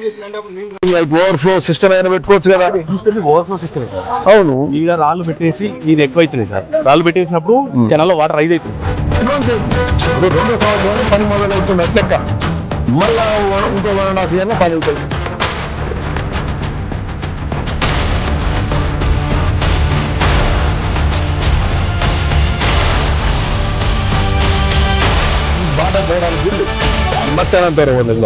Overflow system అయినా పెట్టుకోవచ్చు కదా. Overflow system sir. అవును, ఈడ రాళ్ళు పెట్టేసి ఇది ఎక్కువ అవుతుంది సార్. రాళ్ళు పెట్టేసినప్పుడు కెనాల్లో వాటర్ రైజ్ అవుతుంది. 2 సంవత్సరాలు పని మొదలవుతున్నట్టు లెక్క. మళ్ళా ఇంకో 1.5 years పని అవుతుంది. బాట పోవడానికి మధ్యాహ్నం పేరు ఉండదు.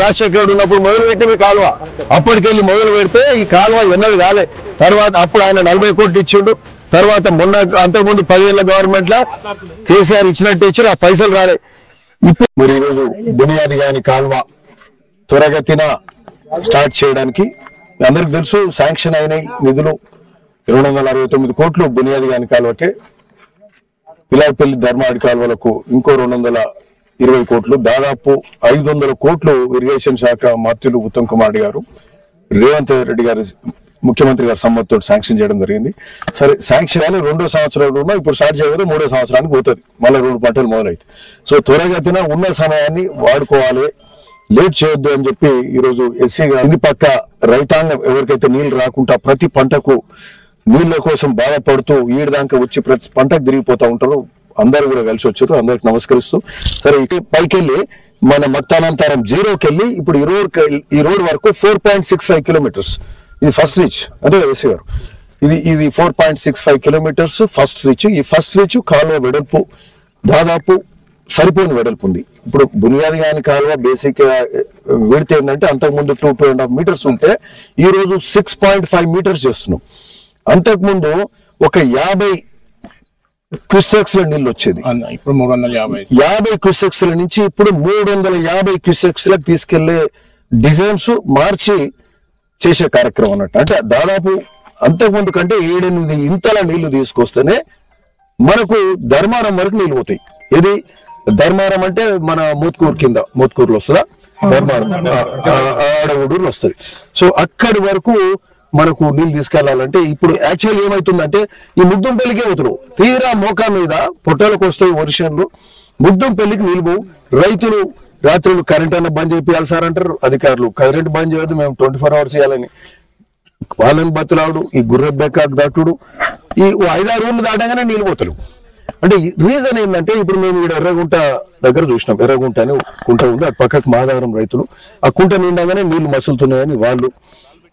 రాజశేఖర్ ఉన్నప్పుడు మొదలు పెట్టిన కాలువ, అప్పటికెళ్ళి మొదలు పెడితే ఈ కాలువ ఎన్నది కాలే. తర్వాత అప్పుడు ఆయన 40 కోట్లు ఇచ్చిండు. తర్వాత మొన్న అంతకుముందు 10 ఏళ్ల గవర్నమెంట్ లో కేసీఆర్ ఇచ్చినట్టు ఇచ్చారు, ఆ పైసలు రాలే. ఇప్పుడు మరి ఈరోజు బునియాది గాని కాలువ త్వరగతిన స్టార్ట్ చేయడానికి అందరికి తెలుసు శాంక్షన్ అయినాయి నిధులు 269 కోట్లు బునియాది గాని కాలువకే. ఇలాపల్లి ధర్మాడి కాలువలకు ఇంకో 220 కోట్లు, దాదాపు 500 కోట్లు ఇరిగేషన్ శాఖ మంత్రులు ఉత్తమ్ కుమార్ రెడ్డి గారు, రేవంత్ రెడ్డి గారు ముఖ్యమంత్రి గారు సమ్మతితో శాంక్షన్ చేయడం జరిగింది. సరే, శాంక్షన్ అని 2వ సంవత్సరంలో ఇప్పుడు స్టార్ట్ చేయకపోతే 3వ సంవత్సరానికి పోతుంది, మళ్ళీ 2 పంటలు మొదలైతే. సో త్వరగతిన ఉన్న సమయాన్ని వాడుకోవాలి, లేట్ చేయొద్దు అని చెప్పి ఈరోజు ఎస్సీగా ఇది పక్క రైతాంగం ఎవరికైతే నీళ్లు రాకుండా ప్రతి పంటకు నీళ్ల కోసం బాధపడుతూ ఈడదాకా వచ్చి ప్రతి పంటకు తిరిగిపోతూ ఉంటారు. అందరూ కూడా కలిసి వచ్చారు. అందరికి నమస్కరిస్తూ సరే ఇక పైకెళ్ళి మన మక్తానంతరం జీరోకెళ్ళి ఇప్పుడు ఈ రోడ్ వరకు 4.65 కిలోమీటర్స్. ఇది ఫస్ట్ రీచ్ అదే కదా ఎస్సీ గారు. ఇది 4.65 కిలోమీటర్స్ ఫస్ట్ రీచ్. ఈ ఫస్ట్ రీచ్ కాలువ వెడల్పు దాదాపు సరిపోయిన వెడల్పు ఉంది. ఇప్పుడు బునియాది గాని కాలువ బేసిక్ విడితే ఏంటంటే అంతకుముందు 2.5 మీటర్స్ ఉంటే ఈ రోజు 6.5 మీటర్స్ చేస్తున్నాం. అంతకుముందు ఒక 50 క్యూసెక్స్ లో నీళ్ళు వచ్చేది, ఇప్పుడు 350 క్యూసెక్స్ నుంచి ఇప్పుడు 350 క్యూసెక్స్ లకు తీసుకెళ్లే డిజైన్స్ మార్చి చేసే కార్యక్రమం అన్నట్టు. అంటే దాదాపు అంతకుముందు కంటే 7-8 ఇంతల నీళ్లు తీసుకొస్తేనే మనకు ధర్మారం వరకు నీళ్ళు పోతాయి. ఇది ధర్మారం అంటే మన మోత్కూరు కింద, మోత్కూరులో వస్తుందా ధర్మారం, ఆడగూడూరులో వస్తుంది. సో అక్కడి వరకు మనకు నీళ్ళు తీసుకెళ్లాలంటే ఇప్పుడు యాక్చువల్ ఏమైతుందంటే ఈ ముద్దంపల్లికే పోతున్నారు. తీరా మోకా మీద పొట్టాలకు వస్తాయి వర్షన్లు, ముద్దంపల్లికి నీళ్ళు పోవు. రైతులు రాత్రులు కరెంట్ అన్న బంద్ చేయాలి సార్ అంటారు అధికారులు. కరెంట్ బంద్ చేయొద్దు, మేము 24 hours చేయాలని. వాళ్ళని బతులాడు, ఈ గుర్రె బెక్కాకు దాటుడు, ఈ 5-6 ఊళ్ళు దాటగానే నీళ్ళు పోతలు. అంటే రీజన్ ఏంటంటే ఇప్పుడు మేము ఇక్కడ ఎర్రగుంట దగ్గర చూసినాం. ఎర్రగుంట అని కుంట ఉంది, అటు పక్కకు మాదావరం రైతులు. ఆ కుంట నిండగానే నీళ్లు మసులుతున్నాయని వాళ్ళు,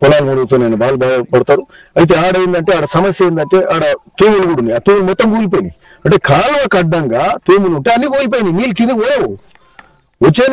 పొలాలు మునుగుతున్నాయని వాళ్ళు బాధపడతారు. అయితే ఆడ ఏంటంటే ఆడ సమస్య ఏంటంటే ఆడ తూములు కూడా ఉన్నాయి. ఆ తూములు మొత్తం కూలిపోయినాయి. అంటే కాలువకు అడ్డంగా తూములు ఉంటే అన్ని కూలిపోయినాయి, నీళ్ళు కింద పోయావు. వచ్చే